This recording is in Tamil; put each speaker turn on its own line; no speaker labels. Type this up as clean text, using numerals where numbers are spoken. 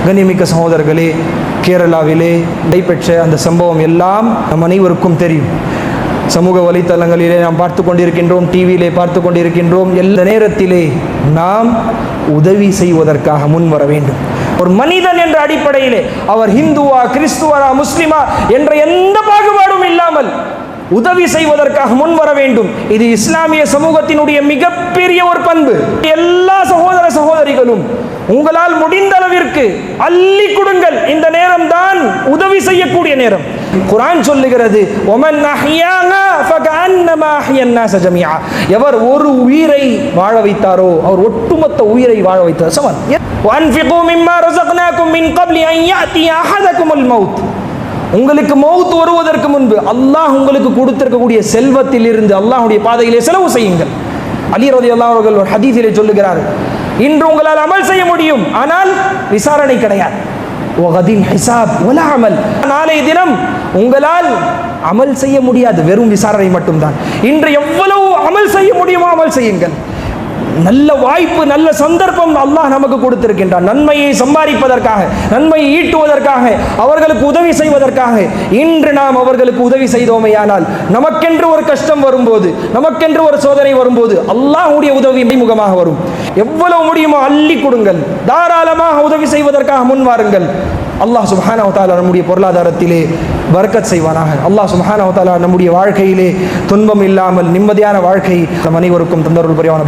கண்ணியமிக்க சகோதரர்களே, கேரளாவிலே நடைபெற்ற அந்த சம்பவம் எல்லாம் நம் அனைவருக்கும் தெரியும். சமூக வலைத்தளங்களிலே நாம் பார்த்து கொண்டிருக்கின்றோம், டிவியிலே பார்த்து கொண்டிருக்கின்றோம். எல்லா நேரத்திலே நாம் உதவி செய்வதற்காக முன் வர வேண்டும். ஒரு மனிதன் என்ற அடிப்படையிலே அவர் ஹிந்துவா, கிறிஸ்துவரா, முஸ்லிமா என்ற எந்த பாகுபாடும் இல்லாமல் உதவி செய்வதற்காக முன் வர வேண்டும். இது இஸ்லாமிய சமூகத்தினுடைய மிகப்பெரிய ஒரு பண்பு. எல்லா சகோதர சகோதரிகளும் உங்களால் முடிந்த அளவிற்கு அள்ளி கொடுங்கள். இந்த நேரம் தான் உதவி செய்யக்கூடிய நேரம். குர்ஆன் சொல்லுகிறது, ஒமன் அஹ்யானா ஃபகஅன்னமா அஹ்யன் நாஸ ஜமீஆ. எவர் ஒரு உயிரை வாழ வைத்தாரோ அவர் ஒட்டுமொத்த உயிரை வாழ வைத்தார் சமன். வன்ஃபிகு மிம்மா ரஸக்னாகும் மின் கப்லி அன் யஅதிய அஹதகுமுல் மௌத். உங்களுக்கு மௌத் வருவதற்கு முன்பு அல்லாஹ் உங்களுக்கு கொடுத்திருக்கக்கூடிய செல்வத்தில் இருந்து அல்லாஹ்வுடைய பாதையிலே செலவு செய்யுங்கள். அலி ரலியல்லாஹு அவர்கள் ஒரு ஹதீஸிலே சொல்லுகிறார், இன்று உங்களால் அமல் செய்ய முடியும், ஆனால் விசாரணை கிடையாது. வகதின் ஹிசாப் வலா அமல். நாளைய தினம் உங்களால் அமல் செய்ய முடியாது, வெறும் விசாரணை மட்டும்தான். இன்று எவ்வளவு அமல் செய்ய முடியுமோ அமல் செய்யுங்கள். நல்ல வாய்ப்பு, நல்ல சந்தர்ப்பம் அல்லாஹ் நமக்கு கொடுத்திருக்கின்றான். நன்மையை சம்பாதிப்பதற்காக, நன்மையை ஈட்டுவதற்காக, அவர்களுக்கு உதவி செய்வதற்காக. இன்று நாம் அவர்களுக்கு உதவி செய்தோமேயானால் நமக்கென்று ஒரு கஷ்டம் வரும்போது, நமக்கென்று ஒரு சோதனை வரும்போது அல்லாஹ்வுடைய உதவி முகமாக வரும். எவ்வளவு முடியுமோ அள்ளி கொடுங்கள், தாராளமாக உதவி செய்வதற்காக முன் வாருங்கள். அல்லாஹ் சுப்ஹானஹு வ தஆலா நம்முடைய பொருளாதாரத்திலே பரக்கத் செய்வானாக. அல்லாஹ் சுப்ஹானஹு வ தஆலா நம்முடைய வாழ்க்கையிலே துன்பம் இல்லாமல் நிம்மதியான வாழ்க்கை நம் அனைவருக்கும் தந்தருள் புரிவானாக.